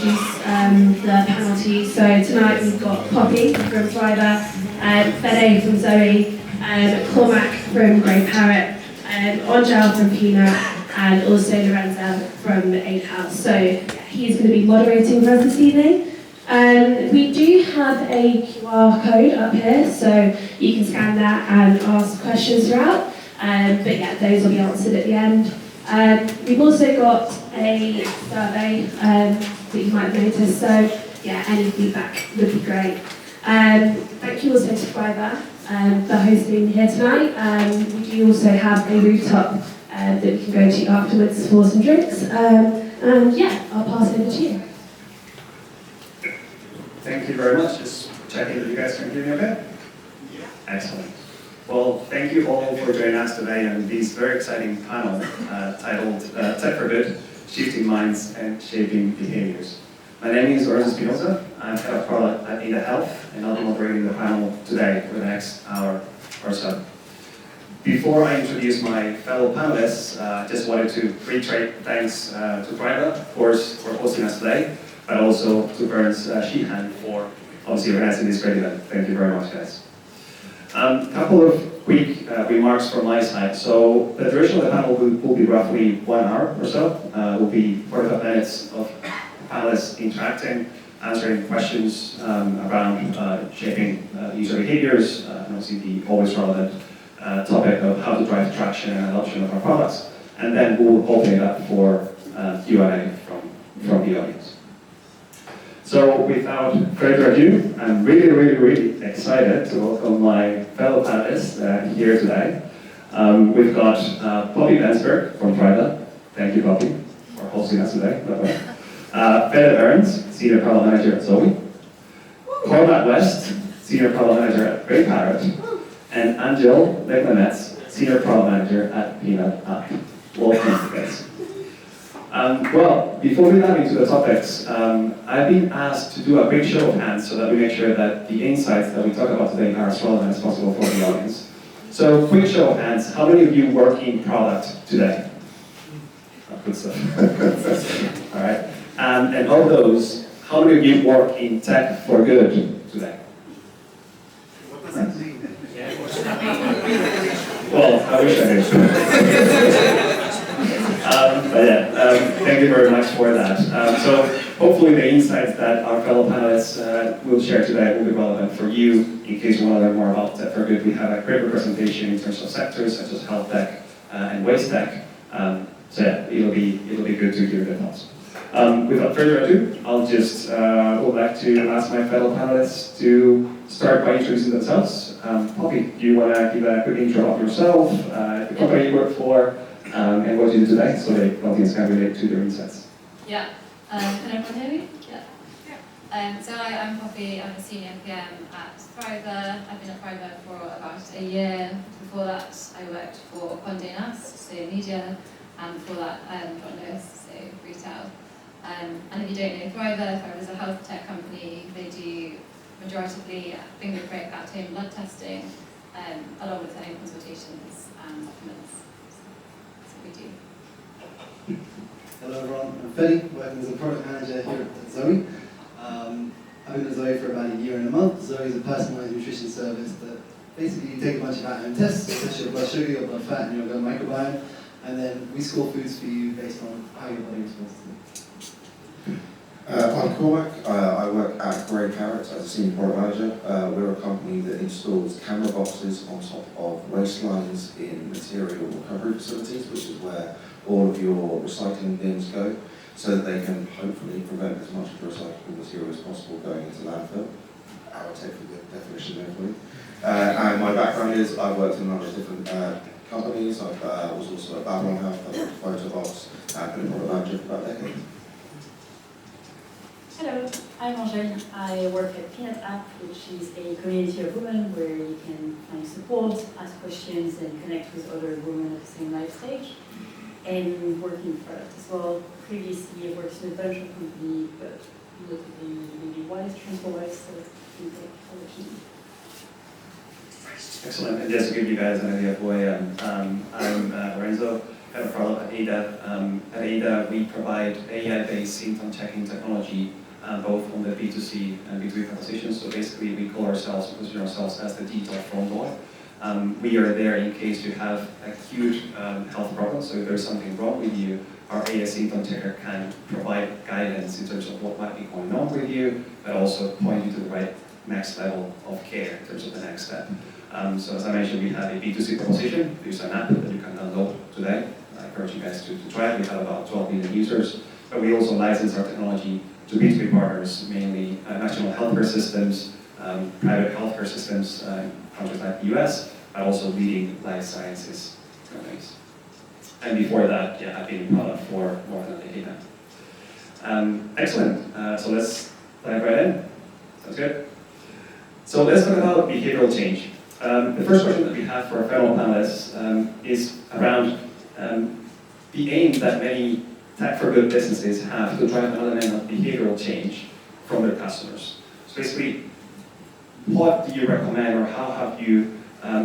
introduce the panel to you. So tonight we've got Poppy from Thriva, Fede from Zoe, Cormac from Greyparrot, Angel from Peanut, and also Lorenzo from Eight House. So he's going to be moderating for us this evening. We do have a QR code up here, so you can scan that and ask questions throughout. But yeah, those will be answered at the end. We've also got a survey that you might have noticed, so yeah, any feedback would be great. Thank you also to Thriva for hosting here tonight. We do also have a rooftop that we can go to afterwards for some drinks. And yeah, I'll pass it over to you. Thank you very much. Just checking that you guys can hear me okay? Yeah. Excellent. Well, thank you all for joining us today on this very exciting panel titled Tech for Good, Shifting Minds and Shaping Behaviors. My name is Lorenzo Espinosa. I'm head of product at Ada Health, and I'll be moderating the panel today for the next hour or so. Before I introduce my fellow panelists, I just wanted to reiterate thanks to Thriva, of course, for hosting us today, but also to Burns Sheehan for obviously organizing this great event. Thank you very much, guys. A couple of quick remarks from my side. So the duration of the panel will be roughly 1 hour or so. Will be 45 minutes of panelists interacting, answering questions around shaping user behaviors, and obviously the always relevant topic of how to drive traction and adoption of our products. And then we'll open it up for Q&A from the audience. So without further ado, I'm really excited to welcome my fellow panelists here today. We've got Poppy Bensberg from Thriva. Thank you, Poppy, for hosting us today. Fede Burns, Senior Product Manager at Zoe. Cormac West, Senior Product Manager at Greyparrot. And Angel Lekmanets, Senior Product Manager at Peanut App. Welcome, guys. Well, before we dive into the topics, I've been asked to do a quick show of hands so that we make sure that the insights that we talk about today are as relevant as possible for the audience. So, quick show of hands, how many of you work in product today? Oh, good stuff. All right. And of those, how many of you work in tech for good today? What does that mean? Well, I wish I did. But yeah, thank you very much for that. So hopefully the insights that our fellow panelists will share today will be relevant for you in case you want to learn more about Tech for Good. We have a great representation in terms of sectors such as health tech and waste tech. So yeah, it'll be good to hear their thoughts. Without further ado, I'll just go back to ask my fellow panelists to start by introducing themselves. Poppy, do you want to give a quick intro of yourself, the company you work for, and what you do today, so the audience can relate to your insights? Yeah. Can everyone hear me? Yeah. So I'm Poppy. I'm a senior PM at Thriva. I've been at Thriva for about a year. Before that, I worked for Condé Nast, so media, and before that, John Lewis, so retail. And if you don't know Thriva is a health tech company. They do majoritively finger prick at-home blood testing, along with home consultations and documents. We do. Hello everyone, I'm Fede, working as a product manager here at Zoe. I've been at Zoe for about a year and a month. Zoe is a personalised nutrition service that basically you take a bunch of at-home tests, test your blood sugar, your blood fat, and your gut microbiome, and then we score foods for you based on how your body responds to them. I'm Cormac. I work at Greyparrot as a senior product manager. We're a company that installs camera boxes on top of waste in material recovery facilities, which is where all of your recycling bins go, so that they can hopefully prevent as much of the recyclable material as possible going into landfill. Our technical definition there for you. And my background is I've worked in a number of different companies. I was also at Babylon Health, I worked at Photobox, and been a product manager for about a decade. Hello, I'm Angèle. I work at Peanut App, which is a community of women where you can find support, ask questions, and connect with other women at the same life stage. And working product as well. Previously, I worked in a bunch of companies, but notably maybe one is TransferWise, so fintech for the team. Excellent. And just to give you guys an idea of who I am, I'm Lorenzo head of product at Ada. At Ada, we provide AI-based symptom checking technology, both on the B2C and B2B propositions. So basically, we call ourselves, position ourselves as the digital front door. We are there in case you have acute health problems. So if there's something wrong with you, our AI symptom checker can provide guidance in terms of what might be going on with you, but also point you to the right next level of care in terms of the next step. So as I mentioned, we have a B2C proposition. There's an app that you can download today. I encourage you guys to try it. We have about 12 million users. But we also license our technology to B2B partners, mainly national healthcare systems, private healthcare systems, countries like the US, but also leading life sciences companies. And before that, yeah, I've been in product for more than a decade now. Excellent. So let's dive right in. Sounds good. So let's talk about behavioral change. The first question that we have for our fellow panelists is around the aim that many tech for good businesses have to drive an element of behavioral change from their customers. So basically, what do you recommend, or how have you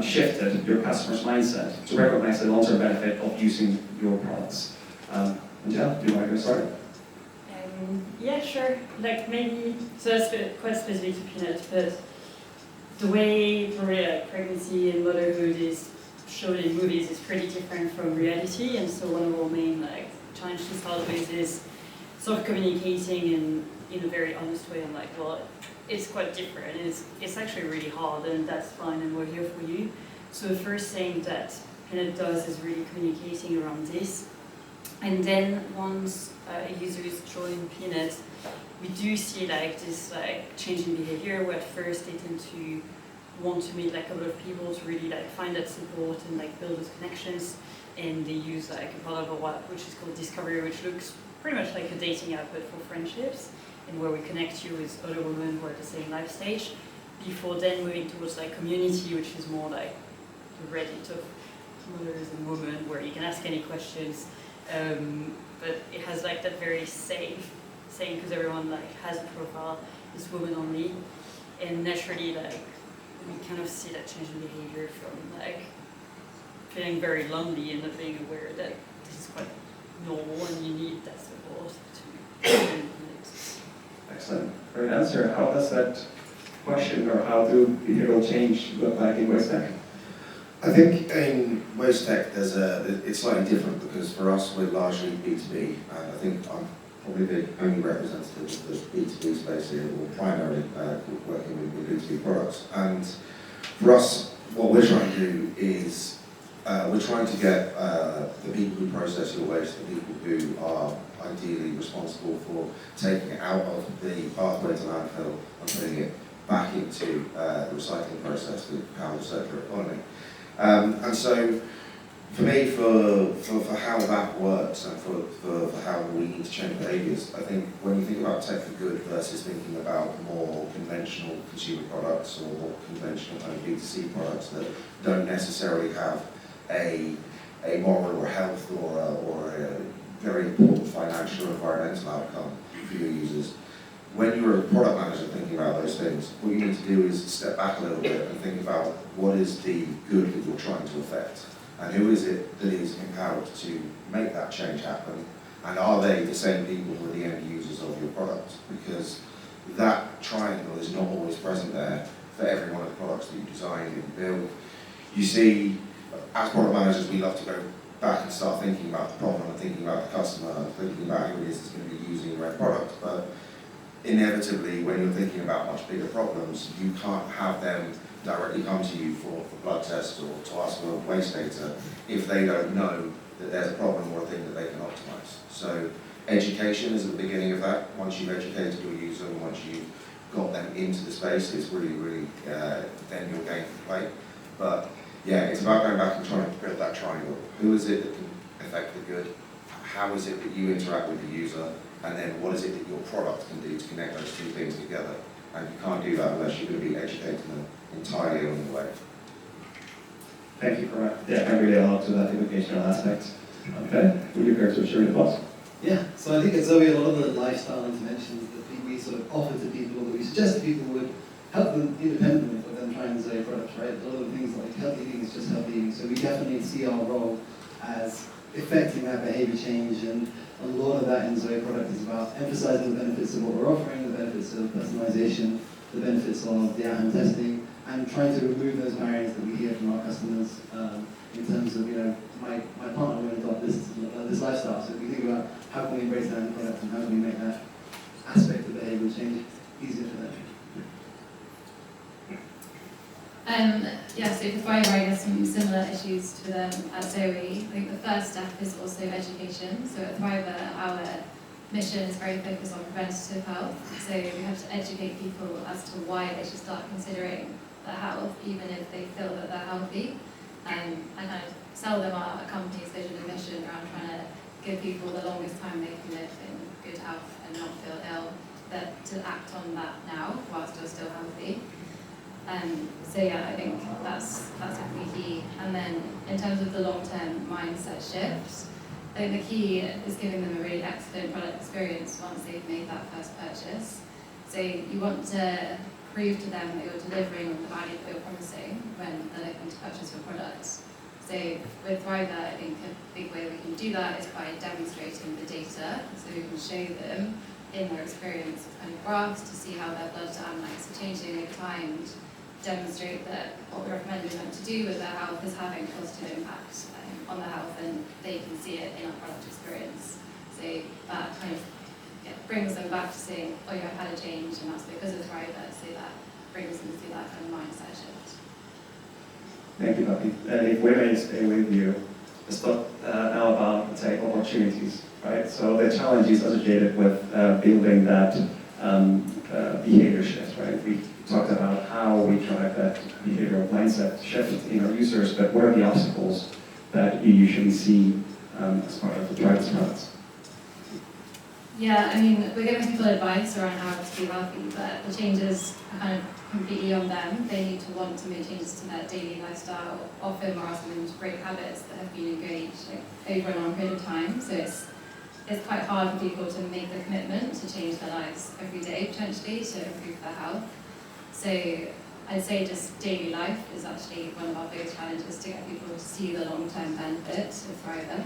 shifted your customer's mindset to recognize the long-term benefit of using your products? Angela, do you want to get started? Yeah, sure. Like maybe, so that's quite specific to Peanut, but the way probably like pregnancy and motherhood is shown in movies is pretty different from reality, and so one of our main like challenges to start with is sort of communicating in a very honest way. I'm like, well, it's quite different. It's actually really hard, and that's fine, and we're here for you. So the first thing that Peanut does is really communicating around this, and then once users join Peanut, we do see like this like change in behavior where at first they tend to want to meet like a lot of people to really like find that support and like build those connections, and they use like a part of a app which is called Discovery, which looks pretty much like a dating app but for friendships, and where we connect you with other women who are at the same life stage, before then moving towards like community, which is more like the Reddit of mothers and women where you can ask any questions, but it has like that very safe saying because everyone like has a profile, it's women only, and naturally like we kind of see that change in behavior from like feeling very lonely and not being aware that this is quite normal and you need that support to. Excellent. Great answer. How does that question, or how do behavioral change look like in Waste Tech? I think in Waste Tech it's slightly different because for us we're largely B2B, and I think I'm probably the only representative of the B2B space here, or primarily working with B2B products. And for us, what we're trying to do is we're trying to get the people who process your waste, the people who are ideally responsible for taking it out of the pathway to landfill and putting it back into the recycling process to power the circular economy. And so, for me, for how that works and for how we need to change behaviours, I think when you think about tech for good versus thinking about more conventional consumer products or more conventional kind of B2C products that don't necessarily have a moral or health or a very important financial or environmental outcome for your users, when you're a product manager thinking about those things, what you need to do is step back a little bit and think about what is the good that you're trying to affect, and who is it that is empowered to make that change happen, and are they the same people who are the end users of your product? Because that triangle is not always present there for every one of the products that you design and build. You see, as product managers, we love to go back and start thinking about the problem and thinking about the customer and thinking about who it is that's going to be using your end product, but inevitably, when you're thinking about much bigger problems, you can't have them directly come to you for blood tests or to ask for waste data if they don't know that there's a problem or a thing that they can optimize. So education is at the beginning of that. Once you've educated your user and once you've got them into the space, it's really then your game to play. But yeah, it's about going back and trying to build that triangle. Who is it that can affect the good? How is it that you interact with the user? And then what is it that your product can do to connect those two things together? And you can't do that unless you're going to be educating them entirely along the way. Thank you for that. Yeah, I really along to that educational aspect. Okay, would you care to share your thoughts? Yeah, so I think at Zoe, a lot of the lifestyle interventions that we sort of offer to people, that we suggest to people would help them independently of them trying Zoe products, right? A lot of the things like healthy eating is just healthy eating, so we definitely see our role as affecting that behaviour change, and a lot of that in the Zoe product is about emphasising the benefits of what we're offering, the benefits of personalisation, the benefits of the at-home testing, and trying to remove those barriers that we hear from our customers in terms of, my partner went and got this lifestyle, so if we think about how can we embrace that in the product and how can we make that aspect of behavioural change easier for them. So for Thriva, I guess some similar issues to them at Zoe. I think the first step is also education. So at Thriva, our mission is very focused on preventative health. So we have to educate people as to why they should start considering their health, even if they feel that they're healthy. And kind of sell them our company's vision and mission around trying to give people the longest time they can live in good health and not feel ill, that to act on that now whilst you're still healthy. I think that's definitely key. And then in terms of the long-term mindset shift, I think the key is giving them a really excellent product experience once they've made that first purchase. So you want to prove to them that you're delivering on the value that you're promising when they're looking to purchase your products. So with Thriva, I think a big way we can do that is by demonstrating the data. So we can show them in their experience kind of graphs to see how their blood analytes are changing over time, and demonstrate that what we're recommending them to do with their health is having a positive impact on their health, and they can see it in our product experience. So that kind of brings them back to saying, oh, you have had a change, and that's because of Thriva. So that brings them to that kind of mindset shift. Thank you, Poppy. And if we may stay with you, let's talk now about, let's say, opportunities, right? So the challenges associated with building that behavior shift, right? We talked about how we drive that behavioral mindset shift in our users, but what are the obstacles that you usually see as part of the Thriva's products? Yeah, I mean, we're giving people advice around how to be healthy, but the changes are kind of completely on them. They need to want to make changes to their daily lifestyle. Often we're asking them to break habits that have been engaged over a long period of time. So it's quite hard for people to make the commitment to change their lives every day, potentially, to improve their health. So I'd say just daily life is actually one of our biggest challenges, to get people to see the long-term benefits of Thriva.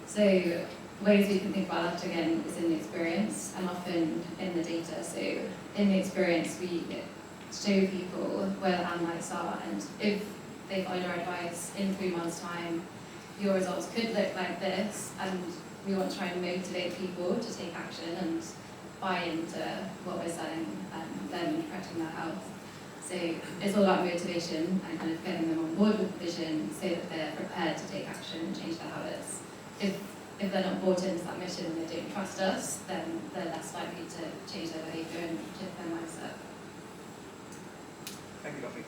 So ways we can think about that again is in the experience and often in the data. So in the experience, we show people where the analytes are, and if they follow our advice in 3 months' time, your results could look like this, and we want to try and motivate people to take action and buy into what we're selling and them protecting their health. So it's all about motivation and kind of getting them on board with the vision so that they're prepared to take action and change their habits. If they're not bought into that mission and they don't trust us, then they're less likely to change their behaviour and shift their mindset. Thank you, Poppy.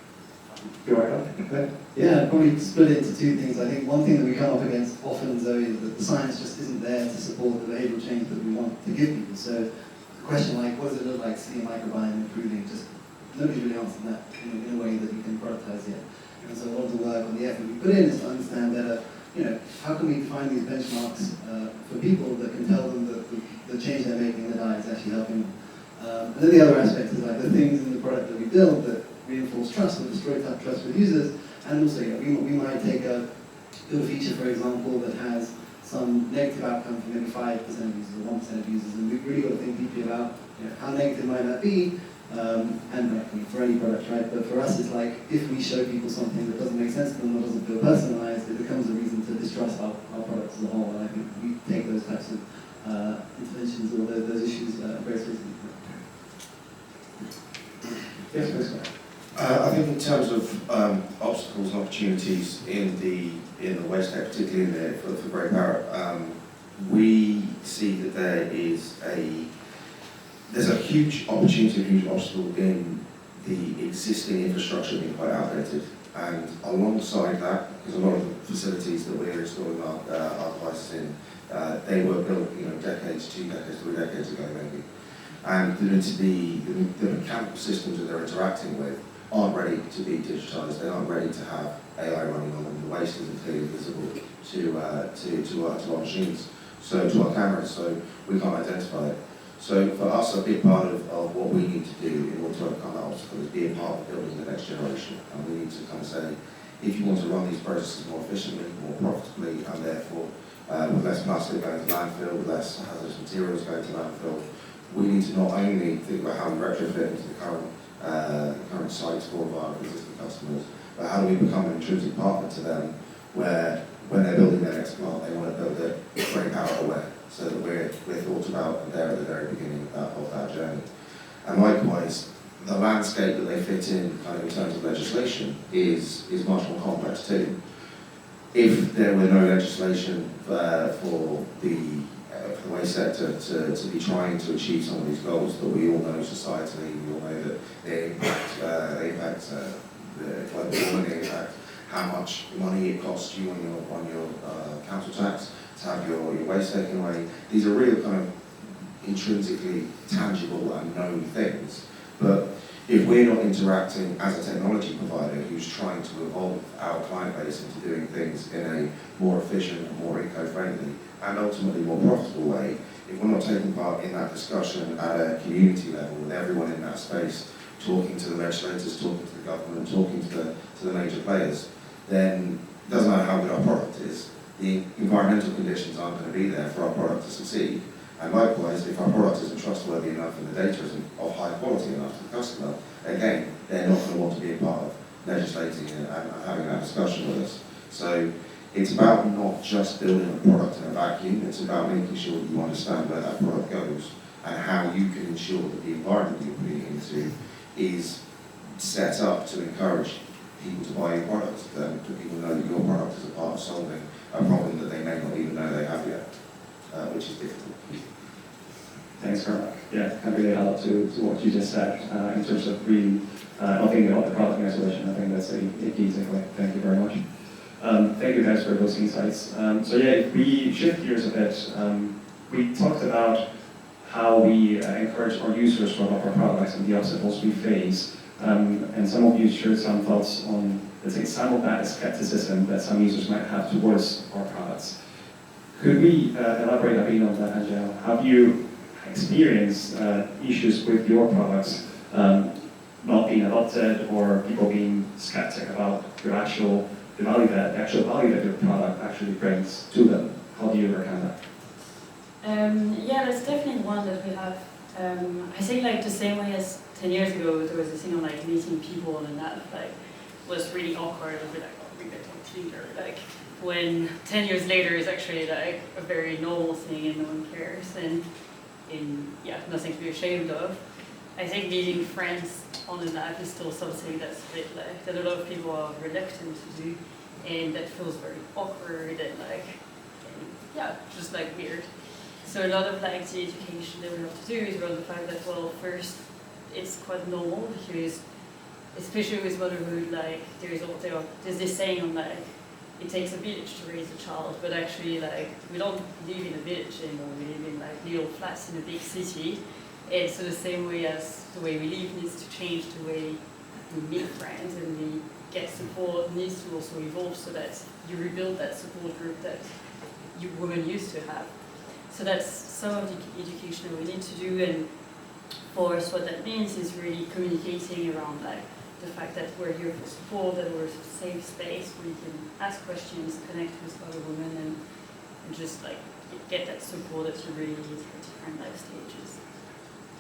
You're welcome. Yeah, I'd probably split it into two things. I think one thing that we come up against often, Zoe, is that the science just isn't there to support the behavioural change that we want to give people. So the question like, what does it look like to see a microbiome improving? Just nobody's really answered that in a way that you can productize yet. And so a lot of the work and the effort we put in is to understand better, how can we find these benchmarks for people that can tell them that the change they're making in their diet is actually helping them. And then the other aspect is like the things in the product that we build that reinforce trust or destroy trust with users. And also, we might build a feature, for example, that has some negative outcome for maybe 5% of users or 1% of users, and we've really got to think deeply about how negative might that be, and for any product, right? But for us, it's like if we show people something that doesn't make sense to them or doesn't feel personalized, it becomes a reason to distrust our products as a whole. And I think we take those types of interventions or those issues very seriously. Yes, please. I think in terms of obstacles and opportunities in the waste, particularly for Greyparrot, we see that there's a huge opportunity, a huge obstacle in the existing infrastructure being quite outdated. And alongside that, because a lot of the facilities that we're installing our devices in, they were built, decades, 2 decades, 3 decades ago maybe. And the mechanical systems that they're interacting with aren't ready to be digitized. They aren't ready to have AI running on them. The waste isn't clearly visible to our machines, so to our cameras, so we can't identify it. So for us, a big part of what we need to do in order to overcome that obstacle is be a part of building the next generation. And we need to kind of say, if you want to run these processes more efficiently, more profitably, and therefore with less plastic going to landfill, with less hazardous materials going to landfill. We need to not only think about how we retrofit into the current sites for our existing customers, but how do we become an intrinsic partner to them, where when they're building their next plant, they want to build it Greyparrot aware, so that we're thought about and there at the very beginning of that journey. And likewise, the landscape that they fit in, kind of in terms of legislation, is much more complex too. If there were no legislation for the waste sector to be trying to achieve some of these goals that we all know societally, we all know that they impact the global warming, they impact how much money it costs you on your council tax to have your waste taken away. These are real kind of intrinsically tangible and known things. But if we're not interacting as a technology provider who's trying to evolve our client base into doing things in a more efficient and more eco-friendly and ultimately more profitable way, if we're not taking part in that discussion at a community level with everyone in that space, talking to the legislators, talking to the government, talking to the major players, then it doesn't matter how good our product is, the environmental conditions aren't going to be there for our product to succeed. And likewise, if our product isn't trustworthy enough and the data isn't of high quality enough to the customer, again, they're not going to want to be a part of legislating and having that discussion with us. So it's about not just building a product in a vacuum, it's about making sure that you understand where that product goes and how you can ensure that the environment you're putting it into is set up to encourage people to buy your product, that people know that your product is a part of solving a problem that they may not even know they have yet, which is difficult. Thanks, Cormac. Yeah, can really add up to what you just said in terms of really not thinking about the product in isolation. I think that's a key takeaway. Thank you very much. Thank you guys for those insights. So yeah, if we shift gears a bit, we talked about how we encourage our users to adopt our products and the obstacles we face. And some of you shared some thoughts on, let's say, some of that skepticism that some users might have towards our products. Could we elaborate a bit on that, Angela? Have you experienced issues with your products not being adopted, or people being skeptic about the actual value that your product actually brings to them? How do you overcome that? Yeah, that's definitely one that we have. I think like the same way as 10 years ago, there was this thing on like meeting people and that like was really awkward. It would be like, oh, we get to Tinder. Like when 10 years later is actually like a very normal thing and no one cares, and nothing to be ashamed of. I think meeting friends on an app is still something that's a bit like that a lot of people are reluctant to do, and that feels very awkward and just like weird. So a lot of like the education that we have to do is around the fact that, well, first it's quite normal because, especially with motherhood, like there's this saying on like it takes a village to raise a child, but actually like we don't live in a village anymore. We live in like little flats in a big city, and so the same way as the way we live needs to change, the way we meet friends and we get support needs to also evolve so that you rebuild that support group that you women used to have. So that's some of the education that we need to do, and for us what that means is really communicating around like the fact that we're here for support, that we're a safe space where you can ask questions, connect with other women, and just like get that support that you really need for different life stages.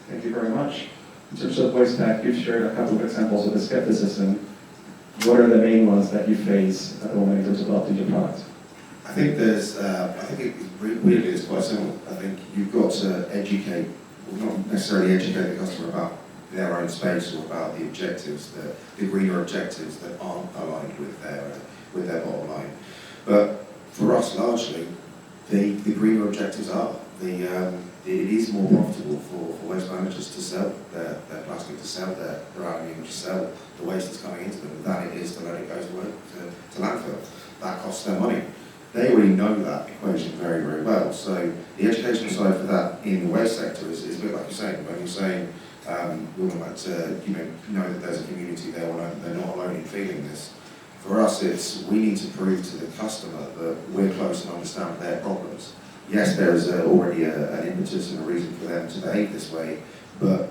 Thank you very much. In terms of waste pack, you've shared a couple of examples of the skepticism. What are the main ones that you face at the moment in terms of adopting your product? I think it really is quite simple. I think you've got to educate, well, not necessarily educate the customer about their own space or about the objectives, the greener objectives that aren't aligned with their bottom line. But for us, largely, the greener objectives are. It is more profitable for waste managers to sell their plastic, to sell their aluminium, to sell the waste that's coming into them than it is to let it go to landfill. That costs them money. They already know that equation very, very well. So the educational side for that in the waste sector is a bit like you're saying. When you're saying women like to know that there's a community there, they're not alone in feeling this. For us, it's we need to prove to the customer that we're close and understand their problems. Yes, there is already an impetus and a reason for them to behave this way, but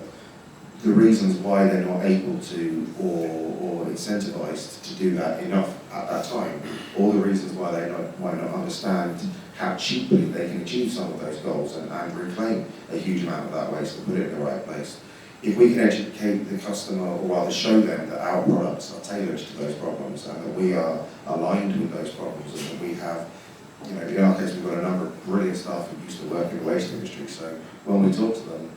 the reasons why they're not able to or incentivized to do that enough at that time, or the reasons why they might not understand how cheaply they can achieve some of those goals and reclaim a huge amount of that waste and put it in the right place. If we can educate the customer, or rather show them that our products are tailored to those problems and that we are aligned with those problems, and that we have, you know, in our case we've got a number of brilliant staff who used to work in the waste industry, so when we talk to them,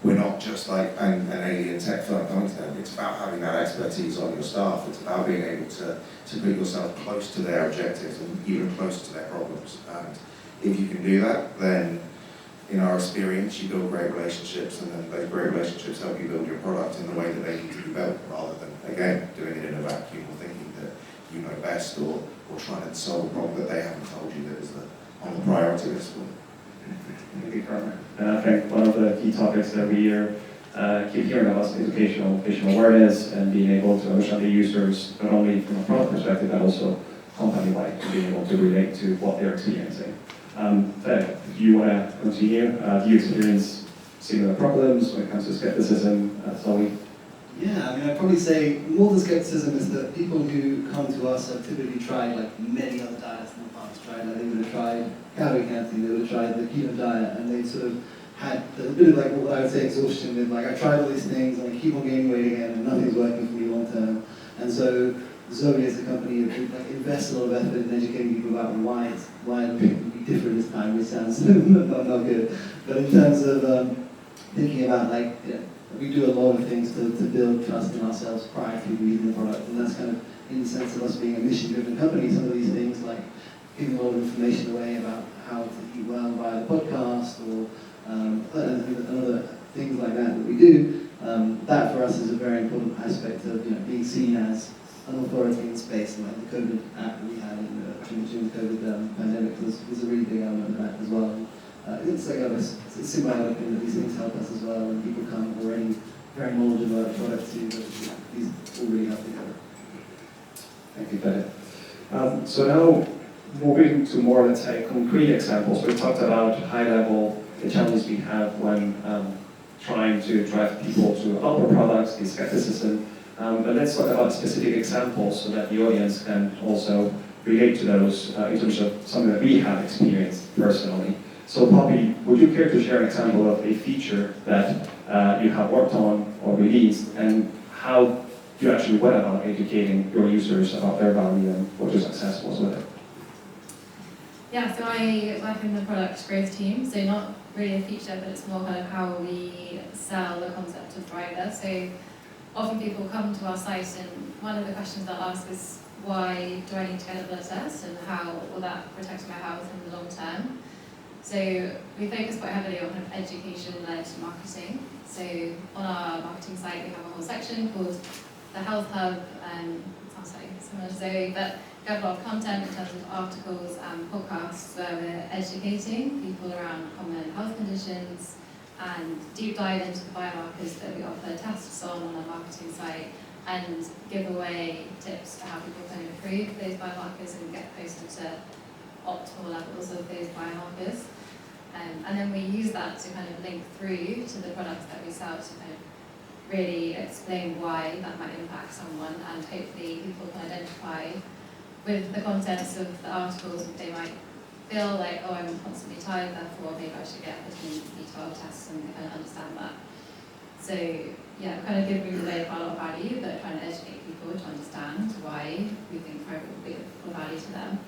we're not just like an alien tech firm coming to them. It's about having that expertise on your staff. It's about being able to put yourself close to their objectives and even closer to their problems. And if you can do that, then in our experience, you build great relationships, and then those great relationships help you build your product in the way that they need to be built, rather than, again, doing it in a vacuum or thinking that you know best, or trying to solve a problem that they haven't told you that is on the priority list for them. Thank you, Carmen. And I think one of the key topics that we keep hearing about is educational awareness and being able to understand the users, not only from a product perspective, but also company-wide, and being able to relate to what they're experiencing. Fed, do you want to continue? Do you experience similar problems when it comes to skepticism at Zoe? Yeah, I mean, I'd probably say more the skepticism is that people who come to us have typically tried like many other diets in the past, right? Like they would have tried calorie counting, they would have tried the keto diet, and they sort of had a bit of like what I would say exhaustion with like, I tried all these things and I keep on gaining weight again and nothing's working for me long term. And so Zoe as a company like, invests a lot of effort in educating people about why it would be different this time, which sounds not good. But in terms of thinking about like, you know, we do a lot of things to build trust in ourselves prior to using the product, and that's kind of in the sense of us being a mission-driven company. Some of these things, like giving a lot of information away about how to eat well via the podcast, or and other things like that we do. That for us is a very important aspect of being seen as an authority in space. And like the COVID app that we had during the COVID pandemic was a really big element of that as well. It's like it's symbiotic in that these things help us as well, and people come already very knowledgeable about the product too, but these all really help together. Thank you, Fede. So now, moving to more, let's say, concrete examples. We've talked about high level, the challenges we have when trying to drive people to adopt our products, the skepticism. But let's talk about specific examples so that the audience can also relate to those in terms of something that we have experienced personally. So Poppy, would you care to share an example of a feature that you have worked on or released, and how you actually went about educating your users about their value and what your success was with it? Yeah, so I work in the product growth team, so not really a feature, but it's more kind of how we sell the concept of Thriva. So often people come to our site, and one of the questions they'll ask is, why do I need to get a blood test, and how will that protect my health in the long term? So we focus quite heavily on kind of education-led marketing. So on our marketing site, we have a whole section called the Health Hub. Sounds like similar to Zoe, but we have a lot of content in terms of articles and podcasts where we're educating people around common health conditions and deep dive into the biomarkers that we offer tests on our marketing site, and give away tips for how people can improve those biomarkers and get closer to optimal levels of those biomarkers. And then we use that to kind of link through to the products that we sell to kind of really explain why that might impact someone, and hopefully people can identify with the contents of the articles. They might feel like, oh, I'm constantly tired, therefore maybe I should get a vitamin B12 test, and they kind of understand that. So yeah, kind of giving away quite a lot of value, but trying to educate people to understand why we think Thriva will be of value to them.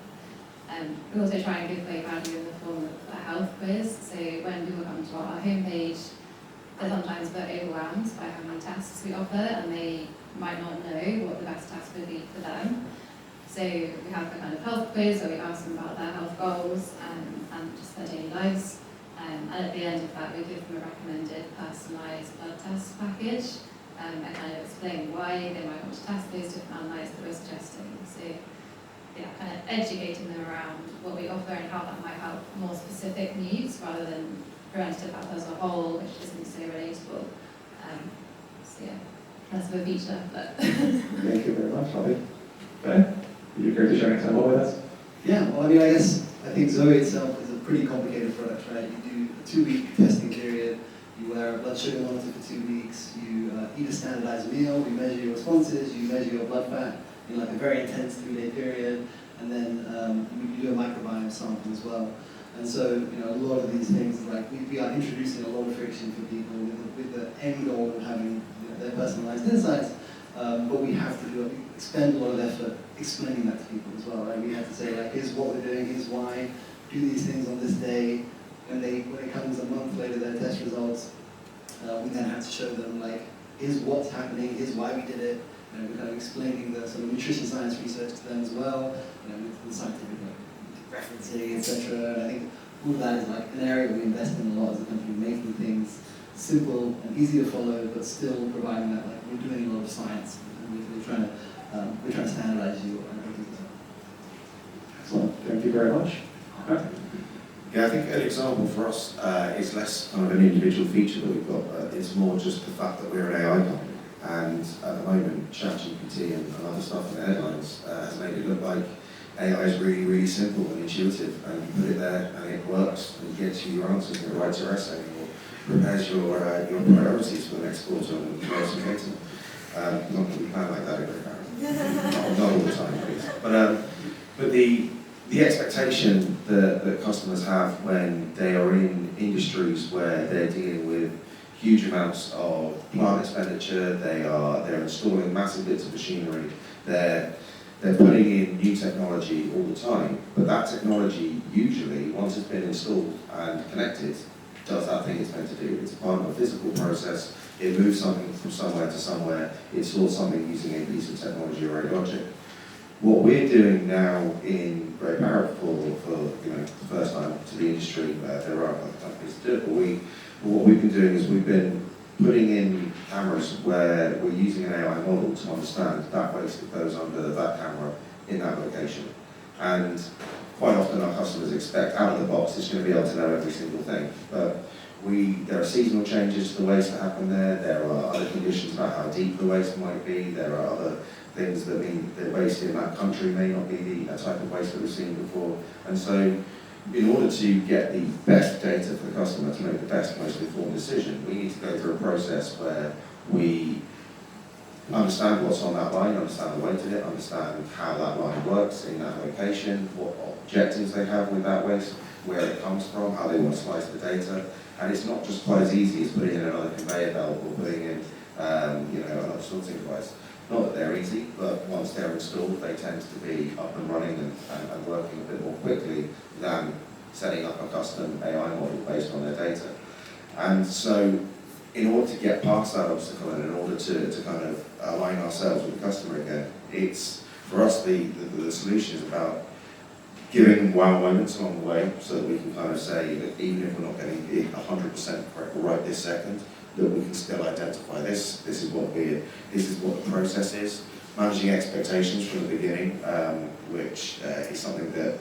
We also try and give away value in the form of a health quiz. So when people come to our homepage, they're sometimes a bit overwhelmed by how many tests we offer, and they might not know what the best test would be for them. So we have a kind of health quiz where we ask them about their health goals and just their daily lives. And at the end of that, we give them a recommended personalised blood test package, and kind of explain why they might want to test those different analyses that we're suggesting. So yeah, kind of educating them around what we offer and how that might help more specific needs rather than preventative health as a whole, which isn't so relatable. So yeah, that's a feature. But Thank you very much, Bobby. Ben, would you care to share an example with us? Yeah, well, I mean, I think Zoe itself is a pretty complicated product, right? You do a 2-week testing period, you wear a blood sugar monitor for 2 weeks, you eat a standardized meal, we measure your responses, you measure your blood fat in like a very intense 3-day period, and then you do a microbiome sample as well. And so, a lot of these things, like we are introducing a lot of friction for people with the end goal of having their personalized insights, but we have to expend a lot of effort explaining that to people as well, right? We have to say, like, here's what we're doing, here's why, do these things on this day. When it comes a month later, their test results, we then have to show them, like, here's what's happening, here's why we did it. We're kind of explaining the sort of nutrition science research to them as well, with the scientific referencing, etc. And I think all of that is like an area we invest in a lot as a company, making things simple and easy to follow, but still providing that, like, we're doing a lot of science, and we're trying to standardize you on everything as well. Excellent. Thank you very much. Okay. Yeah, I think an example for us is less kind of an individual feature that we've got, but it's more just the fact that we're an AI company. And at the moment, ChatGPT and other stuff in the headlines has made it look like AI is really, really simple and intuitive, and you put it there and it works, and you get you your answers, and it writes your essay, or prepares your priorities for the next quarter, and you know some data. Not that we plan like that every time. Not all the time, please. But the expectation that customers have when they are in industries where they're dealing with huge amounts of plant expenditure, they're installing massive bits of machinery, they're putting in new technology all the time, but that technology usually, once it's been installed and connected, does that thing it's meant to do. It's a part of a physical process, it moves something from somewhere to somewhere, it stores something using a piece of technology or a logic. What we're doing now in Greyparrot for the first time to the industry, there are other companies that do it, but what we've been doing is we've been putting in cameras where we're using an AI model to understand that waste that goes under that camera in that location. And quite often our customers expect out of the box it's going to be able to know every single thing. But there are seasonal changes to the waste that happen there, there are other conditions about how deep the waste might be, there are other things that mean the waste in that country may not be the type of waste that we've seen before. And so in order to get the best data for the customer to make the best, most informed decision, we need to go through a process where we understand what's on that line, understand the weight of it, understand how that line works in that location, what objectives they have with that waste, where it comes from, how they want to slice the data. And it's not just quite as easy as putting in another conveyor belt or putting in another sorting device. Not that they're easy, but once they're installed, they tend to be up and running and working a bit more quickly than setting up a custom AI model based on their data. And so in order to get past that obstacle and in order to kind of align ourselves with the customer again, it's, for us, the solution is about giving them wow moments along the way so that we can kind of say that even if we're not getting it 100% correct right this second, that we can still identify this is what the process is. Managing expectations from the beginning, which is something that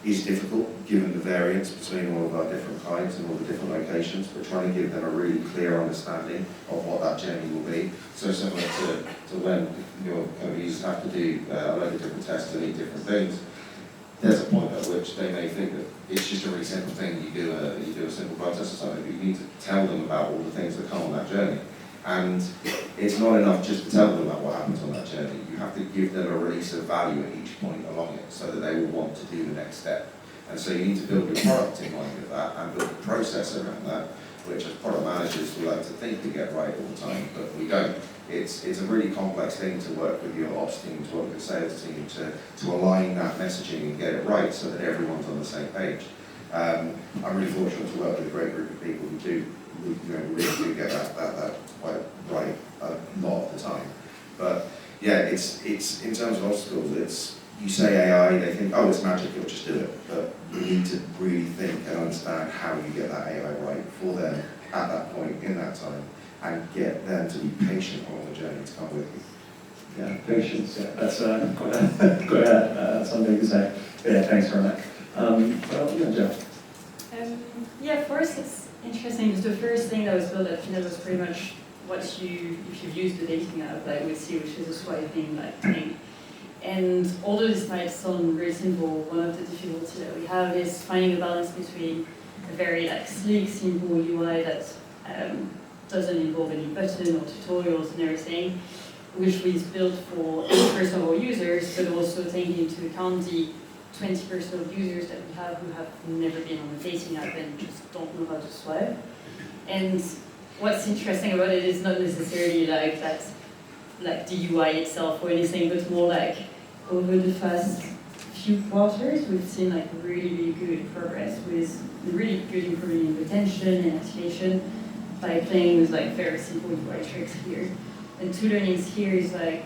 is difficult given the variance between all of our different clients and all the different locations. We're trying to give them a really clear understanding of what that journey will be. So similar to when your kind of users have to do a load of different tests and eat different things, there's a point at which they may think that it's just a really simple thing. You do a simple blood test or something, but you need to tell them about all the things that come on that journey. And it's not enough just to tell them about what happens on that journey. You have to give them a release of value at each point along it so that they will want to do the next step. And so you need to build your product in line with that and build a process around that, which as product managers we like to think we get right all the time, but we don't. It's a really complex thing to work with your ops team, to work with the sales team, to align that messaging and get it right so that everyone's on the same page. I'm really fortunate to work with a great group of people who really do get that quite right a lot of the time. But yeah, it's in terms of obstacles, it's, you say AI, they think, oh, it's magic, you'll just do it. But you need to really think and understand how you get that AI right for them at that point, in that time, and get them to be patient on the journey to come with you. Yeah, patience, yeah, that's quite something to say. Yeah, thanks for that. Well, yeah, Jeff. Yeah, for us it's interesting because the first thing that was built at Peanut was pretty much what if you use the dating app like we see, which is a swiping like thing. And although this might sound very simple, one of the difficulties that we have is finding a balance between a very like sleek, simple UI that doesn't involve any button or tutorials and everything, which was built for 80% of our users, but also taking into account the 20% of users that we have who have never been on a dating app and just don't know how to swipe. And what's interesting about it is not necessarily like that, like the UI itself or anything, but more like over the past few quarters, we've seen like really good progress with really good improvement in retention and activation by playing with like very simple UI tricks here. And two learnings here is like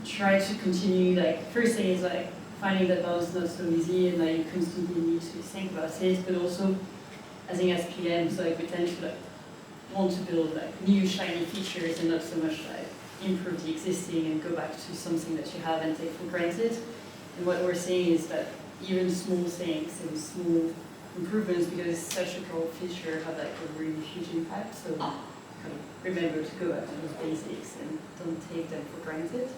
try to continue, like first thing is like finding that balance is not so easy and like you constantly need to think about it, but also I think as PMs like we tend to like want to build like new shiny features and not so much like improve the existing and go back to something that you have and take for granted. And what we're seeing is that even small things and small improvements, because it's such a core feature, have like a really huge impact. So kind of remember to go back to those basics and don't take them for granted.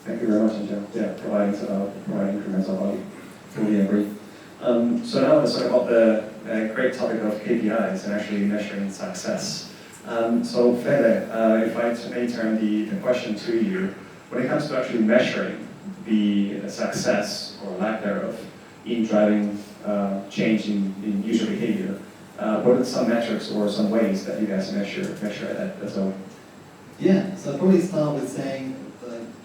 Thank you very much, Angela. Yeah, providing incremental value. Fully agree. So now let's talk about the great topic of KPIs and actually measuring success. So Fede, if I may turn the question to you, when it comes to actually measuring the success or lack thereof in driving change in user behavior, what are some metrics or some ways that you guys measure at Zoe? Yeah, so I'd probably start with saying,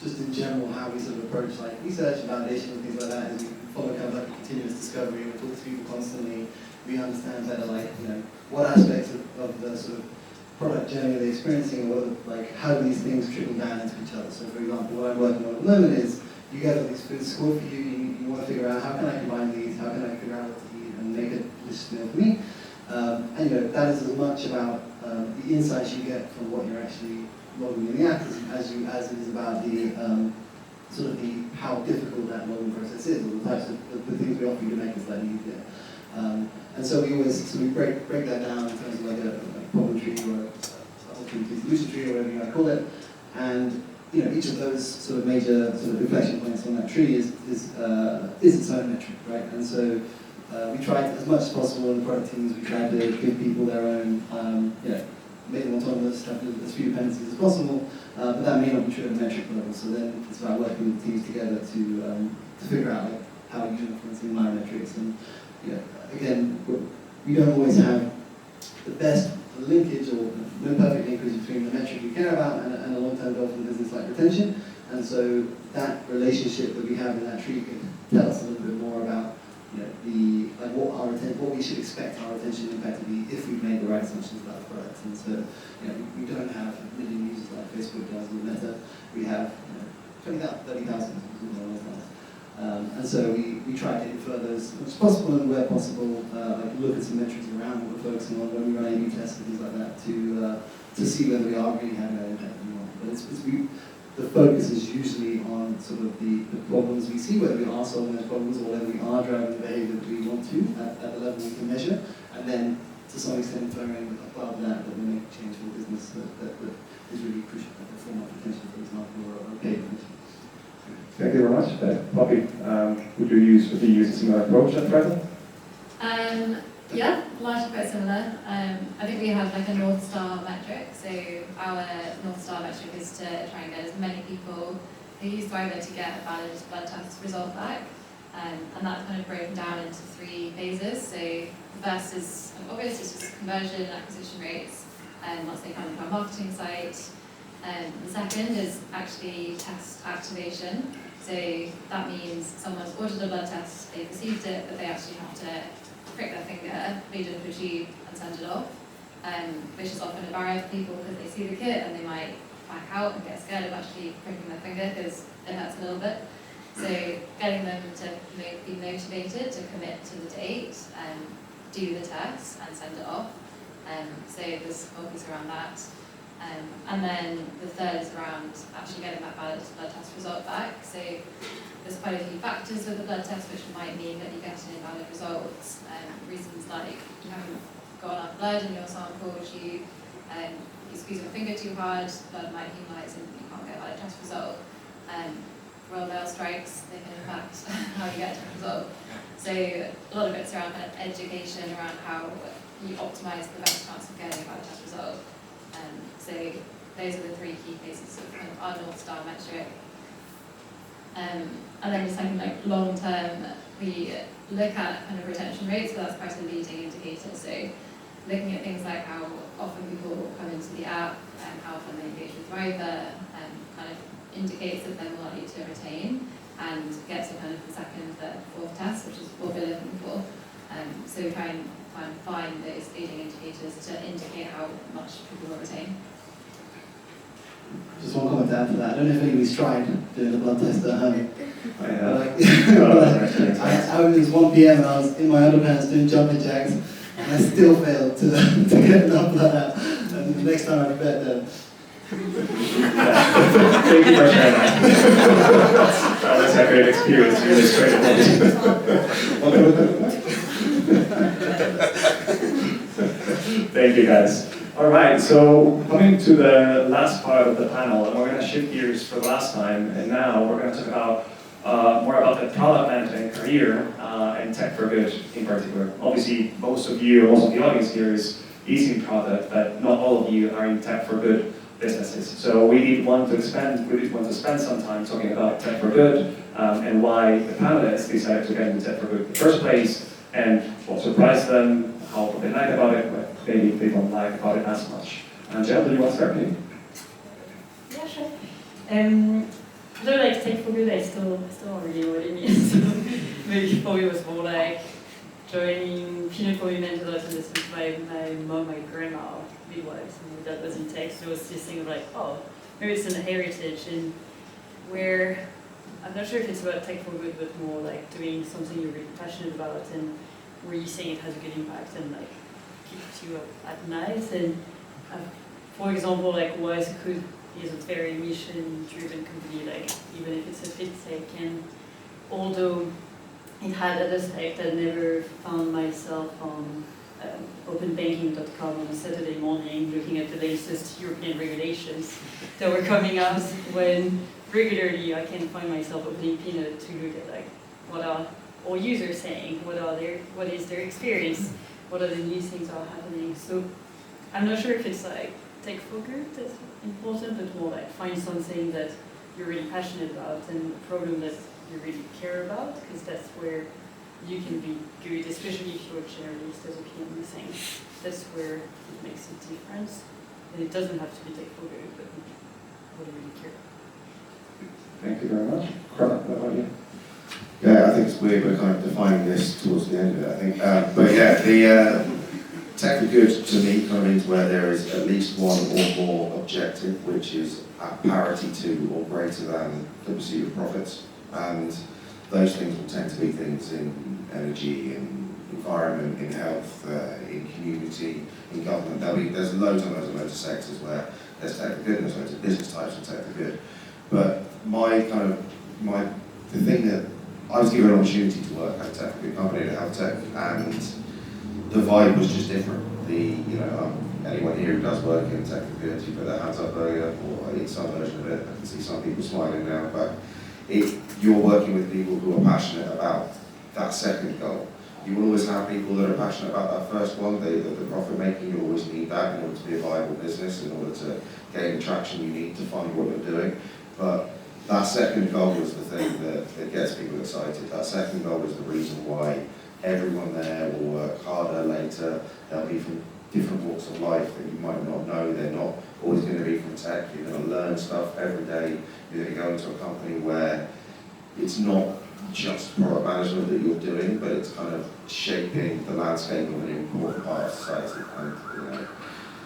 just in general, how we sort of approach like research and validation and things like that is we follow kind of like a continuous discovery. We talk to people constantly. We understand better, like, you know, what aspects of the sort of product journey are they experiencing, and what are the, like, how do these things trickle down into each other. So, for example, what I'm working on at the moment is you guys have these foods scored for you. You want to figure out how can I combine these, how can I figure out what to eat and make it delicious meal for me. And you know, that is as much about the insights you get from what you're actually logging in the app as it is about the sort of the how difficult that logging process is, or the types of the things we offer you to make it slightly easier. And so we always break that down in terms of like a problem tree or a solution tree or whatever you might call it. And you know, each of those sort of major sort of inflection points on that tree is its own metric, right? And so we try as much as possible in the product teams. We try to give people their own, you know, make them autonomous, have as few dependencies as possible, but that may not be true at a metric level. So then it's about working with teams together to figure out like how you're influencing my metrics. And you know, again, we don't always have the best linkage or no perfect linkage between the metric we care about and a long-term goal for the business like retention. And so that relationship that we have in that tree can tell us a little bit more about, you know, what we should expect our retention impact to be if we've made the right assumptions about the product. And so, you know, we don't have a million users like Facebook does or Meta. We have 20,000, 30,000, and so we try to infer those as much as possible, and where possible, like look at some metrics around what we're focusing on when we run A/B tests and things like that to see whether we are really having that impact or not. But the focus is usually on sort of the problems we see, whether we are solving those problems or whether we are driving the behavior that we want to at the level we can measure, and then to some extent inferring above that we make a change for the business that is really crucial, like a form of retention, for example, or a paid retention. Thank you very much. Poppy, would you use a similar approach at Thriva? Yeah, largely quite similar. I think we have like a North Star metric. So our North Star metric is to try and get as many people who use Thriva to get a valid blood test result back. And that's kind of broken down into 3 phases. So the first is obviously just conversion and acquisition rates once they come into our marketing site. The second is actually test activation. So that means someone's ordered a blood test, they've received it, but they actually have to prick their finger, lead into a tube and send it off, which is often a barrier for people because they see the kit and they might back out and get scared of actually pricking their finger because it hurts a little bit. So getting them to be motivated to commit to the date and do the test and send it off. So there's focus around that. And then the third is around actually getting that valid blood test result back. So there's quite a few factors with the blood test which might mean that you get an invalid result. Reasons like you haven't got enough blood in your sample, you squeeze your finger too hard, blood might hemolyze and you can't get a valid test result. Royal mail strikes, they can impact how you get a test result. So a lot of it's around kind of education around how you optimise the best chance of getting a valid test result. So those are the three key pieces of kind of our North Star metric. And then just thinking like long term, we look at kind of retention rates, but that's quite a leading indicator. So looking at things like how often people come into the app and how often they engage with Thriva, kind of indicates that they're more likely to retain and get to kind of the second, third, fourth test, which is what we're looking for. So we try and find those leading indicators to indicate how much people will retain. Just one comment to add to that. I don't know if anybody's tried doing a blood test at home. I have. I was 1 PM and I was in my underpants doing jumping jacks, and I still failed to get enough blood out. And the next time I bet then. Thank you for sharing that. That was a great experience, really straight. Thank you, guys. All right, so coming to the last part of the panel, and we're going to shift gears for the last time, and now we're going to talk about more about the product management career and tech for good in particular. Obviously, most of the audience here is in product, but not all of you are in tech for good businesses. So we did want to spend some time talking about tech for good and why the panelists decided to get into tech for good in the first place, and what surprised them, how they like about it, but maybe they don't like about it as much. Angel, do you want to start maybe? Yeah, sure. Though like tech for good, I still don't really know what it means. So maybe for me it was more like joining peanut for women to listen to my mom, my grandma, midwives, and my dad was in tech, so it was this thing of like, oh, maybe it's an heritage, and where I'm not sure if it's about tech for good, but more like doing something you're really passionate about and where you say it has a good impact and like keeps you up at night. And for example, like Wise is a very mission-driven company, like even if it's a fintech, and although it had other tech, I never found myself on openbanking.com on a Saturday morning looking at the latest European regulations that were coming out, when regularly I can find myself opening Peanut to look at like what are all users saying, what is their experience, what are the new things that are happening. So I'm not sure if it's like tech for good that's important, but more like find something that you're really passionate about and a problem that you really care about, because that's where you can be good, especially if you're a generalist as a PM thing. That's where it makes a difference. And it doesn't have to be tech for good, but what do you really care about? Thank you very much. What about you? Yeah, I think it's weird we're kind of defining this towards the end of it, I think. But yeah, the tech for good to me kind of means where there is at least one or more objective, which is at parity to or greater than the pursuit of profits. And those things will tend to be things in energy, in environment, in health, in community, in government. There's loads and loads of sectors where there's tech for good, and there's loads of business types of tech for good. But the thing that I was given an opportunity to work at a tech for good company, to have tech, and the vibe was just different. Anyone here who does work in tech for good, you put their hands up earlier, or I eat some version of it. I can see some people smiling now, but you're working with people who are passionate about that second goal. You will always have people that are passionate about that first one, the profit making. You always need that in order to be a viable business, in order to gain the traction you need to fund what you're doing. But that second goal is the thing that gets people excited. That second goal is the reason why everyone there will work harder later. They'll be from different walks of life that you might not know. They're not always going to be from tech. You're going to learn stuff every day. You're going to go into a company where it's not just product management that you're doing, but it's kind of shaping the landscape of an important part of society. And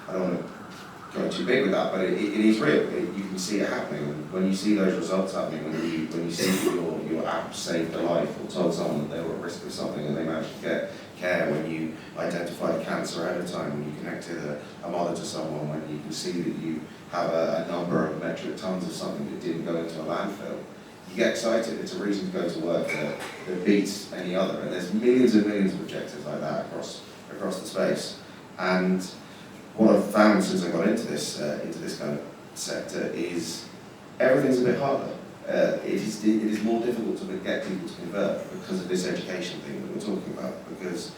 I don't want to go too big with that, but it is real. You can see it happening. And when you see those results happening, when you see your app saved a life, or told someone that they were at risk of something and they managed to get care, when you identified cancer ahead of time, when you connected a mother to someone, when you can see that you have a number of metric tons of something that didn't go into a landfill, you get excited. It's a reason to go to work that beats any other. And there's millions and millions of objectives like that across the space. And what I've found since I got into this kind of sector is everything's a bit harder. It is more difficult to get people to convert because of this education thing that we're talking about. Because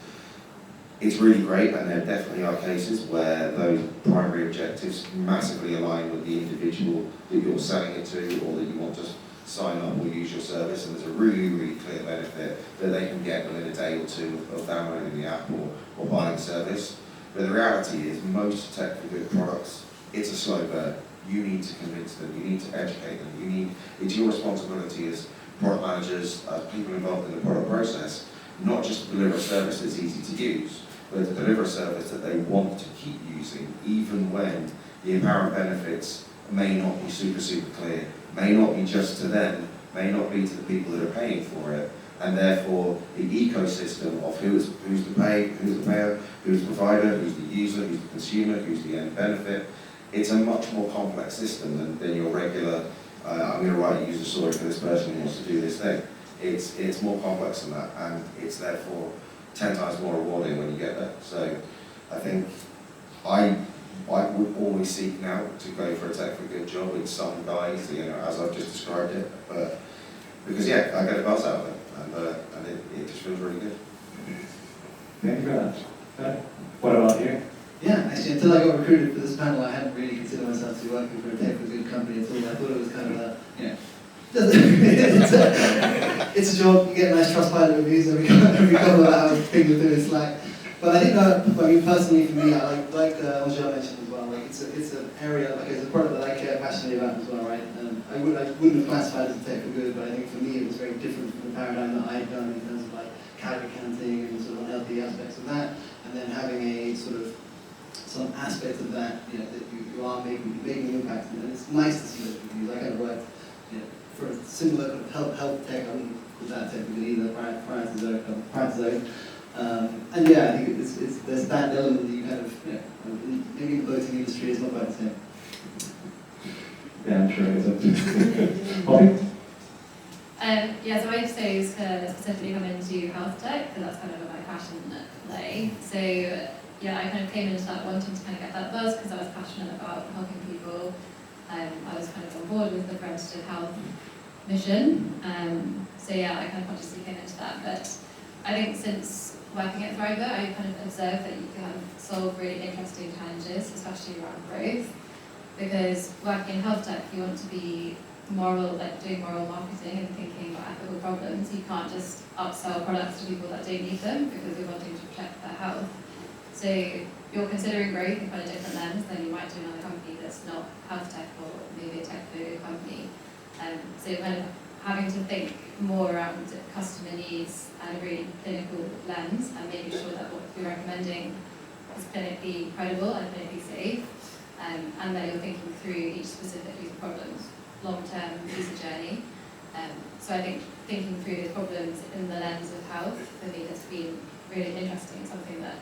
it's really great, and there definitely are cases where those primary objectives massively align with the individual that you're selling it to, or that you want to sign up or use your service, and there's a really, really clear benefit that they can get within a day or two of downloading the app or buying the service. But the reality is, most tech for good products, it's a slow burn. You need to convince them, you need to educate them, it's your responsibility as product managers, as people involved in the product process, not just to deliver a service that's easy to use, but to deliver a service that they want to keep using, even when the apparent benefits may not be super, super clear, may not be just to them, may not be to the people that are paying for it, and therefore the ecosystem of who's the payer, who's the provider, who's the user, who's the consumer, who's the end benefit. It's a much more complex system than your regular, I'm going to write a user story for this person who wants to do this thing. It's more complex than that, and it's therefore 10 times more rewarding when you get there. So I think I would always seek now to go for a tech for good job with some guys, as I've just described it, but because I get a buzz out of it, and it just feels really good. Thank you very much. What about you? Yeah, actually, until I got recruited for this panel, I hadn't really considered myself to be working for a tech for good company at all. I thought it was kind of a, it's a job, you get nice Trustpilot reviews every couple of hours, ping them through Slack. But I think personally for me, I like Angel mentioned as well, it's an area, it's a product that I care passionately about as well, right? I wouldn't have classified it as tech for good, but I think for me it was very different from the paradigm that I had done in terms of calorie counting and sort of unhealthy aspects of that, and then having a sort of some aspect of that, that you are making an impact, and it's nice to see those reviews. I kind of worked, for a similar kind of health tech, I wouldn't call that tech either, prior to Zoe. And I think there's that element that you kind of, maybe in the boating industry it's not quite the same. Yeah, I'm sure it is. Bobby? So I chose to specifically come into health tech, because that's kind of my passion at play. So I kind of came into that wanting to kind of get that buzz, because I was passionate about helping people. I was kind of on board with the preventative health mission. I kind of consciously came into that. But I think since working at Thriva, I kind of observed that you can solve really interesting challenges, especially around growth. Because working in health tech, you want to be doing moral marketing and thinking about ethical problems. You can't just upsell products to people that don't need them, because you're wanting to protect their health. So you're considering growth in quite a different lens than you might do in another company that's not health tech or maybe a tech food company. So you're kind of having to think more around customer needs and a really clinical lens, and making sure that what you're recommending is clinically credible and clinically safe, and that you're thinking through each specific user problems, long-term user journey. So I think thinking through those problems in the lens of health, for me, has been really interesting, something that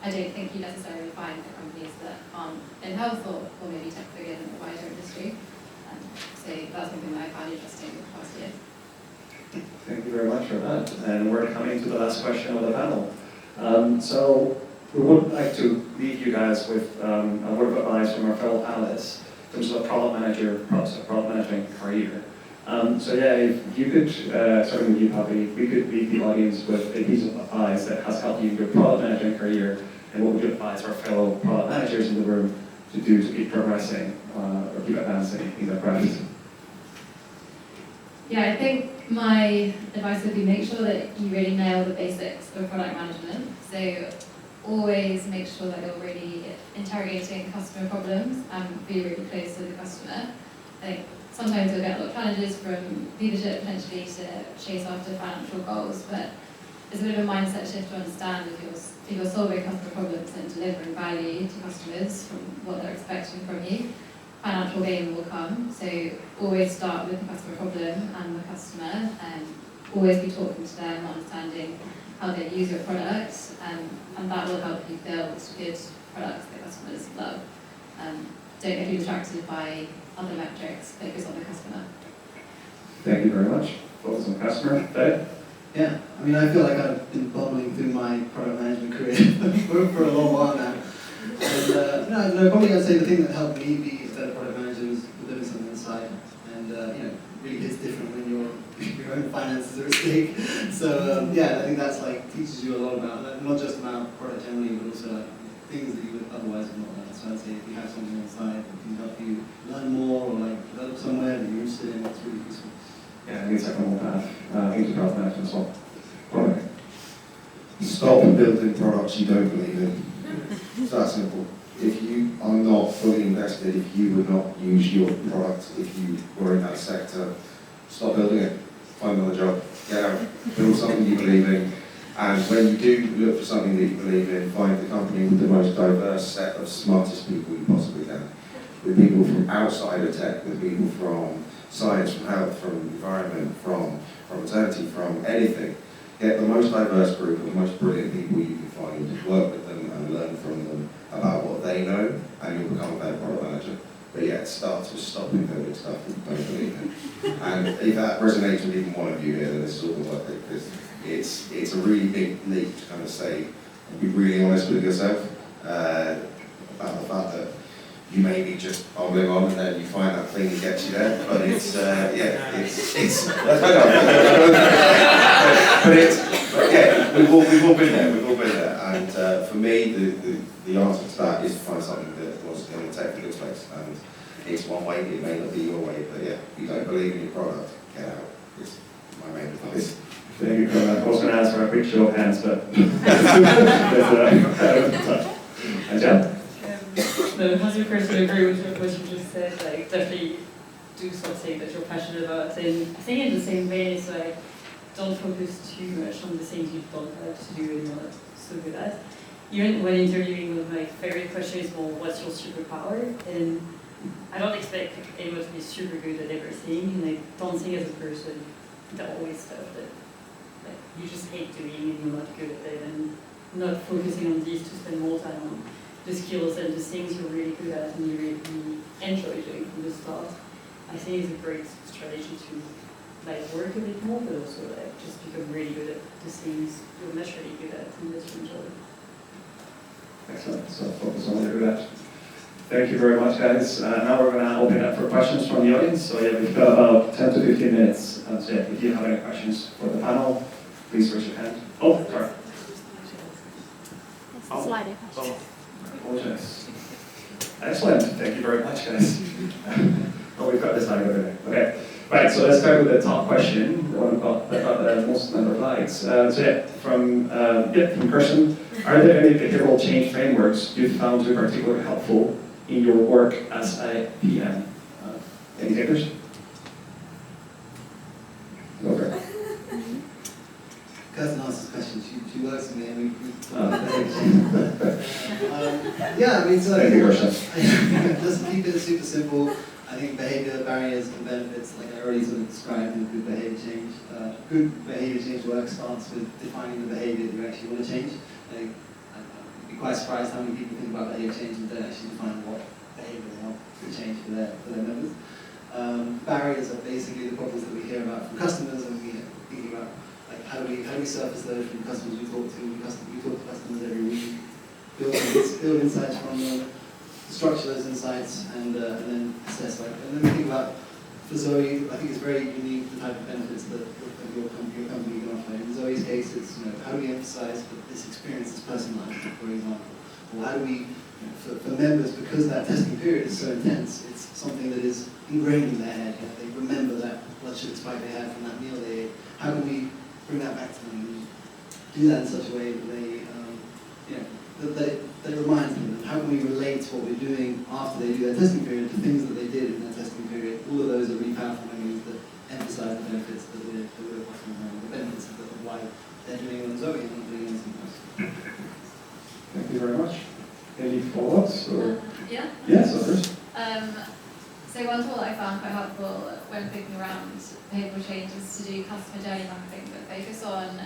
I don't think you necessarily find for companies that aren't in health or maybe tech for good in the wider industry. So that's something that I found interesting the past year. Thank you very much for that. And we're coming to the last question of the panel. So we would like to leave you guys with a word of advice from our fellow panelists in terms of a product management career. If you could, starting with you, Poppy, we could leave the audience with a piece of advice that has helped you in your product management career, and what would you advise our fellow product managers in the room to do to keep progressing or keep advancing in their practice? I think my advice would be make sure that you really nail the basics of product management. So always make sure that you're really interrogating customer problems and be really close to the customer. I think sometimes you'll get a lot of challenges from leadership potentially to chase after financial goals, but it's a bit of a mindset shift to understand if you're solving customer problems and delivering value to customers from what they're expecting from you, financial gain will come. So always start with the customer problem and the customer, and always be talking to them, understanding how they use your product, and that will help you build good products that customers love. Don't get too distracted by other metrics, focus on the customer. Thank you very much. Focus on customer. Dave? Yeah, I feel like I've been bubbling through my product management career for a long while now. And probably I'd say the thing that helped me be a better product manager was doing something on the side. And really it's different when your own finances are at stake. So I think that's teaches you a lot about, not just about product generation, you would otherwise have not done. So I'd say if you have something on the side that can help you learn more or like develop somewhere that you're interested in, it's really useful. Yeah, I think it's like a whole path into growth management as well. Okay. Stop building products you don't believe in. It's that simple. If you are not fully invested, if you would not use your product, if you were in that sector, stop building it. Find another job. Get out. Build something you believe in. And when you do look for something that you believe in, find the company with the most diverse set of smartest people you possibly can. With people from outside of tech, with people from science, from health, from environment, from maternity, from anything. Get the most diverse group of the most brilliant people you can find, work with them and learn from them about what they know, and you'll become a better product manager. But yeah, start with stopping building stuff that you don't believe in. And if that resonates with even one of you here, then this is all worth it, because it's a really big leap to kind of say, be really honest with yourself about the fact that you may be just bubbling on and then you find that thing that gets you there. But it's, but yeah, we've all been there. And for me, the answer to that is to find something that was going to take a good place. And it's one way, it may not be your way, but yeah, if you don't believe in your product, get out. It's my main advice. Thank you for that. I was going to ask for a quick show of hands, but and Jen? No, 100% agree with what you just said. Like, definitely do something that you're passionate about. And I think in the same vein, it's like, don't focus too much on the things you don't have to do and you're not so good at. Even when interviewing, one of my favorite questions is, well, what's your superpower? And I don't expect anyone to be super good at everything. And I don't think as a person, there are always stuff that you just hate doing and you're not good at it. And not focusing on these to spend more time on the skills and the things you're really good at and you really enjoy doing from the start, I think is a great strategy to work a bit more, but also just become really good at the things you're naturally good at and that you enjoy. Excellent. So focus on what you're good at. Thank you very much, guys. Now we're going to open it up for questions from the audience. So yeah, we've got about 10 to 15 minutes. So yeah, if you have any questions for the panel, please raise your hand. Oh, sorry. Slide Apologize. Excellent. Thank you very much, guys. Oh, we've got this slide over there. Okay. Right, so let's start with the top question, the one that got the most number of likes. So yeah, from Kirsten, are there any behavioral change frameworks you found to be particularly helpful in your work as a PM? Any takers? Okay. Kirsten asked this question, she works with me and we talk about behaviour change. Yeah, I mean, so just keep it super simple. I think behaviour barriers and benefits, like I already sort of described in good behaviour change. Good behaviour change work starts with defining the behaviour that you actually want to change. I'd be quite surprised how many people think about behaviour change and don't actually define what behaviour they help to change for their members. Barriers are basically the problems that we hear about from customers, and we're thinking about how do we surface those from customers we talk to. We talk to customers every week, build insights from them, structure those insights, and then assess. And then we think about, for Zoe, I think it's very unique the type of benefits that your company can offer. In Zoe's case, it's how do we emphasize that this experience is personalized, for example, or how do we, for members, because that testing period is so intense, it's something that is ingrained in their head. They remember that blood sugar spike they had from that meal they ate. How can we bring that back to them and do that in such a way that that reminds them? And how can we relate what we're doing after they do their testing period to things that they did in their testing period? All of those are really powerful memories that emphasize the benefits that we're offering them, the benefits of why they're doing it on Zoe and not doing anything else. Thank you very much. Any follow-ups? Yeah? Yes, others. So one tool I found quite helpful when thinking around behavioural change is to do customer journey mapping, but focus on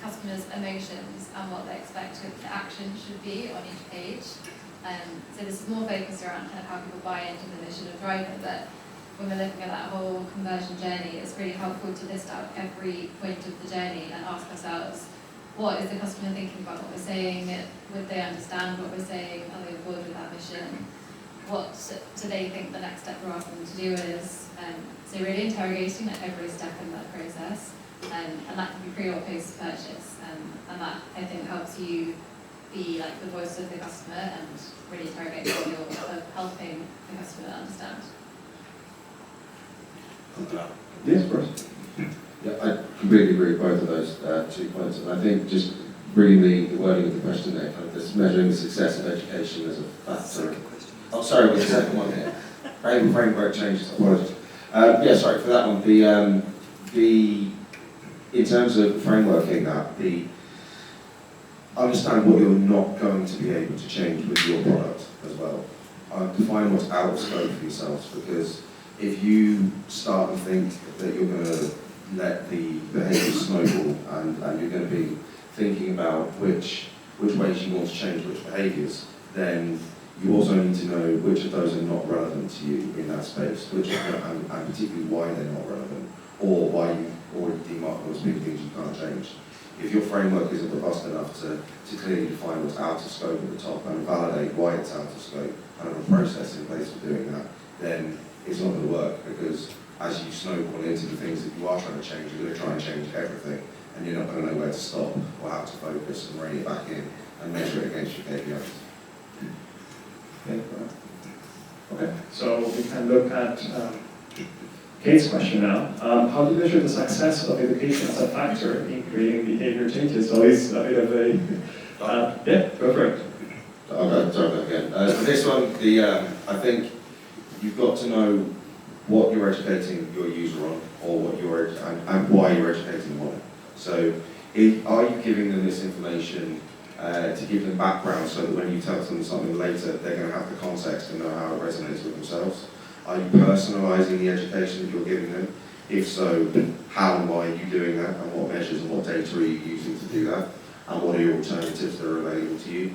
customers' emotions and what they expect the action should be on each page. So this is more focused around kind of how people buy into the mission of Thriva, but when we're looking at that whole conversion journey, it's really helpful to list out every point of the journey and ask ourselves, what is the customer thinking about what we're saying? Would they understand what we're saying? Are they on board with that mission? What do they think the next step we're asking them to do is? So really interrogating at every step in that process, and that can be pre or post purchase, and that I think helps you be like the voice of the customer and really interrogate what you're helping the customer understand. Yes, of course. Yeah, I completely agree with both of those 2 points, and I think just reading the wording of the question there, kind of this measuring the success of education as a factor. Oh, sorry, with the second one here. Framework changes, apologies. Yeah, sorry, for that one, in terms of frameworking that, understand what you're not going to be able to change with your product as well. Define what's out of scope for yourselves, because if you start to think that you're going to let the behaviour snowball and you're going to be thinking about which ways you want to change which behaviours, then you also need to know which of those are not relevant to you in that space, and particularly why they're not relevant, or why you already demark those big things you can't change. If your framework isn't robust enough to clearly define what's out of scope at the top and validate why it's out of scope and have a process in place for doing that, then it's not going to work, because as you snowball into the things that you are trying to change, you're going to try and change everything, and you're not going to know where to stop or how to focus and rein it back in and measure it against your KPIs. Okay, so we can look at Kate's question now. How do you measure the success of education as a factor in creating behavior changes? So it's a bit of a, yeah, go for it. I'll try that again. For this one, I think you've got to know what you're educating your user on, or what and why you're educating them on it. So, are you giving them this information to give them background so that when you tell them something later, they're going to have the context and know how it resonates with themselves? Are you personalising the education that you're giving them? If so, how and why are you doing that, and what measures and what data are you using to do that? And what are your alternatives that are available to you?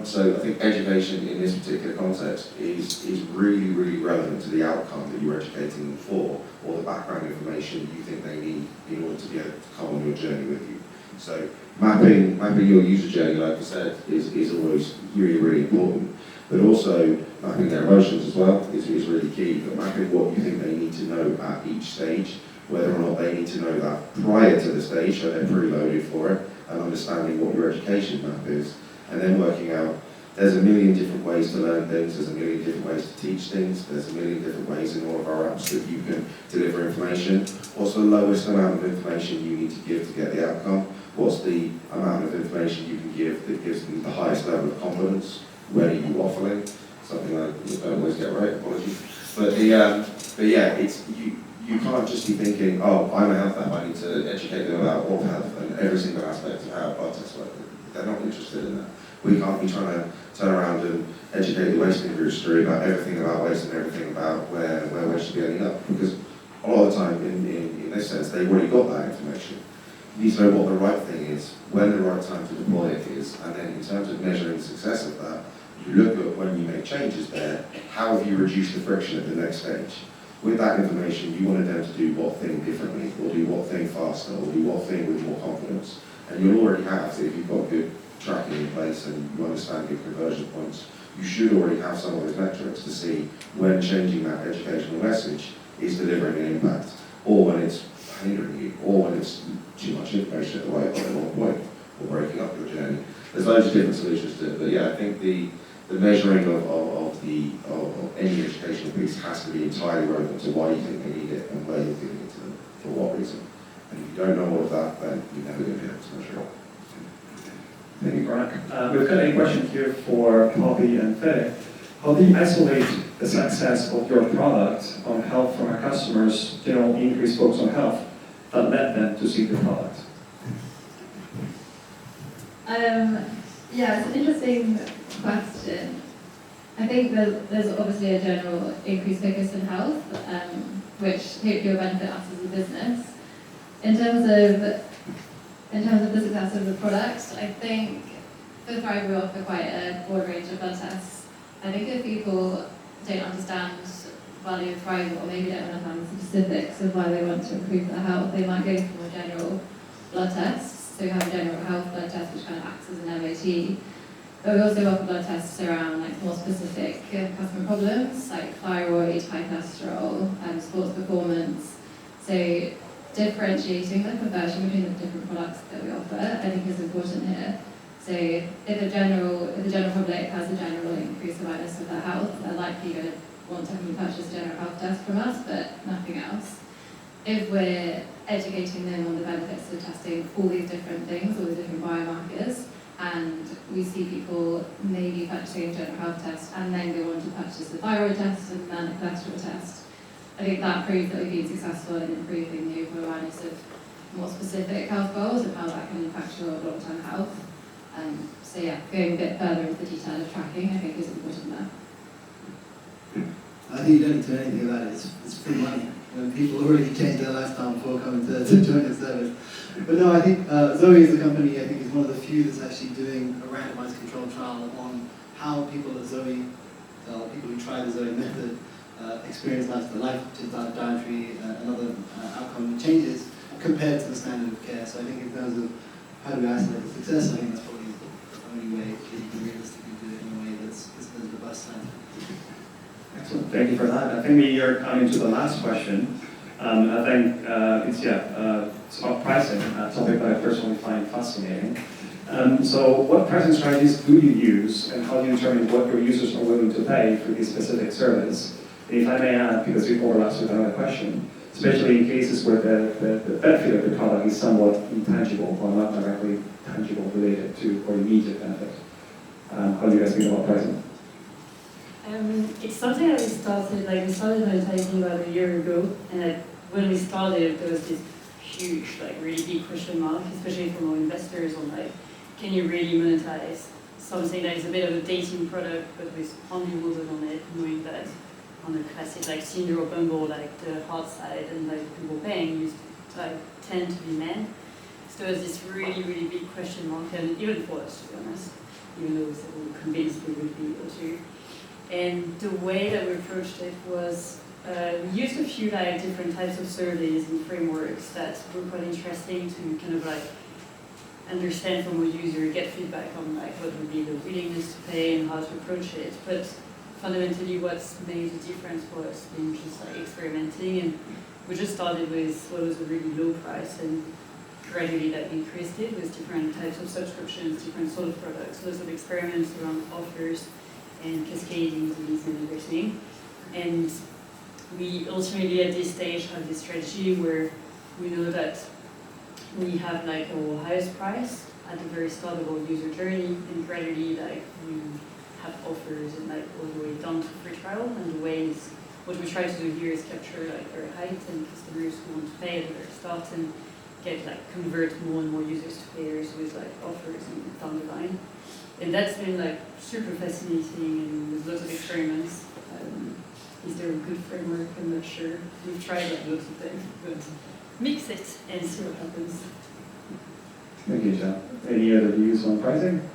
So I think education in this particular context is really, really relevant to the outcome that you're educating them for, or the background information you think they need in order to be able to come on your journey with you. So mapping your user journey, like I said, is always really, really important. But also mapping their emotions as well is really key. But mapping what you think they need to know at each stage, whether or not they need to know that prior to the stage, so they're preloaded for it, and understanding what your education map is. And then working out, there's a million different ways to learn things, there's a million different ways to teach things, there's a million different ways in all of our apps that you can deliver information. What's the lowest amount of information you need to give to get the outcome? What's the amount of information you can give that gives them the highest level of confidence? Where are you waffling? Something I don't always get right, apologies. But yeah, you can't just be thinking, oh, I'm a health app, I need to educate them about all health and every single aspect of how blood tests work. They're not interested in that. We can't be trying to turn around and educate the waste industry about everything about waste and everything about where waste should be ending up, because a lot of the time, in this sense, they've already got that information. You need to know what the right thing is, when the right time to deploy it is, and then in terms of measuring the success of that, you look at when you make changes there, how have you reduced the friction at the next stage? With that information, you wanted them to do what thing differently, or do what thing faster, or do what thing with more confidence. And you'll already have, so if you've got good tracking in place and you understand your conversion points, you should already have some of those metrics to see when changing that educational message is delivering an impact, or when it's hindering you, or when it's too much information at the wrong point, or breaking up your journey. There's loads of different solutions to it, but yeah, I think the measuring of any educational piece has to be entirely relevant to why you think they need it and where you're giving it to them, for what reason. And if you don't know all of that, then you're never going to be able to measure it. Thank you, Grant. We've got a question here for Poppy and Fede. How do you isolate the success of your product on health from our customers' general increased focus on health that led them to seek the product? Yeah, it's an interesting question. I think there's obviously a general increased focus on health, which hopefully will benefit us as a business. In terms of the success of the product, I think for Thriva we offer quite a broad range of blood tests. I think if people don't understand the value of Thriva, or maybe don't understand the specifics of why they want to improve their health, they might go for more general blood tests. So we have a general health blood test which kind of acts as an MOT. But we also offer blood tests around like more specific customer problems like thyroid, high cholesterol, sports performance. So differentiating the conversion between the different products that we offer, I think, is important here. So if the general public has a general increased awareness of their health, they're likely going to want to come and purchase a general health test from us, but nothing else. If we're educating them on the benefits of testing all these different things, all these different biomarkers, and we see people maybe purchasing a general health test and then go on to purchase a thyroid test and then a cholesterol test, I think that proves that we've been successful in improving the overall awareness of more specific health goals and how that can impact your long-term health. So yeah, going a bit further into the detail of tracking, I think is important there. I think you don't need to do anything about it. It's free money. People already changed their lifestyle before coming to join the service. But no, I think Zoe as a company, I think, is one of the few that's actually doing a randomized controlled trial on how people at Zoe, people who try the Zoe method, experience life dietary and other outcome changes compared to the standard of care. So I think in terms of how do we isolate the success, I think that's probably the only way that you can realistically do it in a way that's robust scientifically. Excellent, thank you for that. I think we are coming to the last question. I think it's about pricing, a topic that I personally find fascinating. So what pricing strategies do you use, and how do you determine what your users are willing to pay for this specific service? And if I may add, because it overlaps with another question, especially in cases where the benefit of the product is somewhat intangible or not directly tangible related to or immediate benefit. How do you guys think about pricing? It's something that we started monetizing about a year ago, and when we started, there was this huge, really big question mark, especially from our investors on can you really monetize something that is a bit of a dating product, but with only women on it, knowing that on the classic Tinder or Bumble, the hard side and people paying used to tend to be men. So there was this really, really big question mark, and even for us, to be honest, even though we were convinced we would be able to. And the way that we approached it was, we used a few different types of surveys and frameworks that were quite interesting to kind of understand from a user, get feedback on what would be the willingness to pay and how to approach it. But fundamentally, what's made a difference for us been just experimenting, and we just started with what was a really low price, and gradually that increased it with different types of subscriptions, different sort of products, lots of experiments around offers and cascading these and everything. And we ultimately at this stage have this strategy where we know that we have our highest price at the very start of our user journey, and gradually we have offers and all the way down to free trial. And the ways, what we try to do here is capture their height and customers who want to pay at the very start and get convert more and more users to payers with offers and down the line. And that's been super fascinating, and with lots of experiments. Is there a good framework? I'm not sure. We've tried lots of things, but mix it and see what happens. Thank you, John. Any other views on pricing?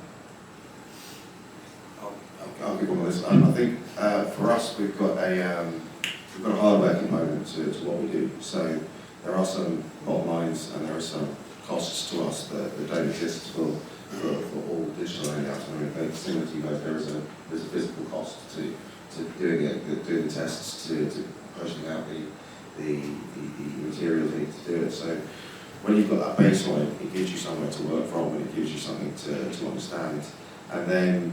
I'll give one of this. I think for us, we've got a hardware component to what we do. So there are some bottom lines and there are some costs to us that don't exist for all digital only apps. I mean, similar to you guys, there's a physical cost to doing the tests, to pushing out the materials needed to do it. So when you've got that baseline, it gives you somewhere to work from, and it gives you something to understand. And then,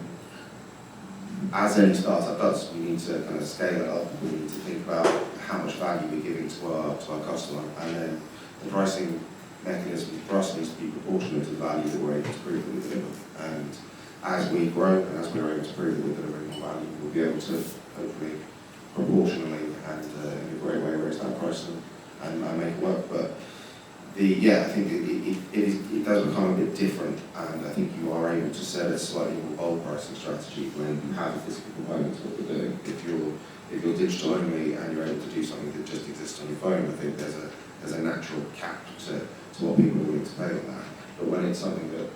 as any startup does, we need to kind of scale it up. We need to think about how much value we're giving to our customer, and then the pricing mechanism for us needs to be proportionate to the value that we're able to prove that we deliver. And as we grow and as we're able to prove that we're delivering more value, we'll be able to hopefully proportionally and in a great way raise that price and make it work. But I think it does become a bit different, and I think you are able to set a slightly more bold pricing strategy when you have a physical component to what you're doing. If you're digital only and you're able to do something that just exists on your phone, I think there's a natural cap to what people are willing to pay on that. But when it's something that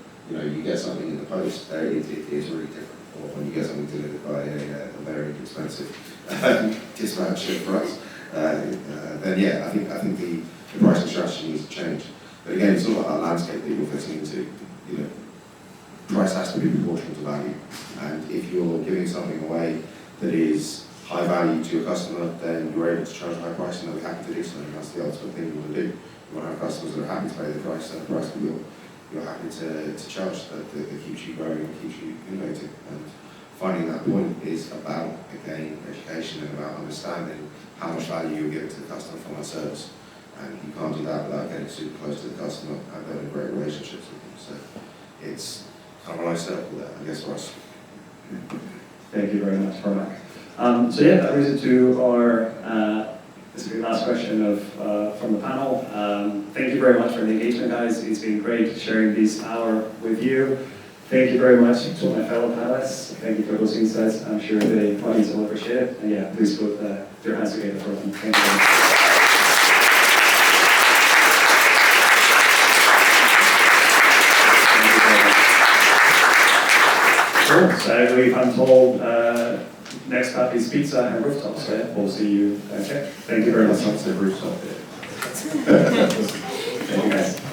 you get something in the post, it is really different. Or when you get something delivered by a very expensive dispatch ship for us, then I think the pricing strategy needs to change. But again, it's all about that landscape that you're fitting into. Price has to be proportional to value. And if you're giving something away that is high value to your customer, then you're able to charge high price, and they'll be happy to do so. And that's the ultimate thing you want to do. You want to have customers that are happy to pay the price, and the price will you're happy to charge, that keeps you growing and keeps you innovating. And finding that point is about, again, education and about understanding how much value you're giving to the customer from our service. And you can't do that without getting super close to the customer and building great relationships with them. So it's kind of a nice circle there, I guess, for us. Thank you very much, Cormac. So yeah, that brings it to our this will be the last question of from the panel. Thank you very much for the engagement, guys. It's been great sharing this hour with you. Thank you very much to my fellow panelists. Thank you for those insights. I'm sure the audience will appreciate it. And yeah, please put your hands together for them. Thank you very much. Cool. So I believe I'm told next up is pizza and rooftops. So we'll see you. Okay. Thank you very much. That's rooftop. Thank you guys.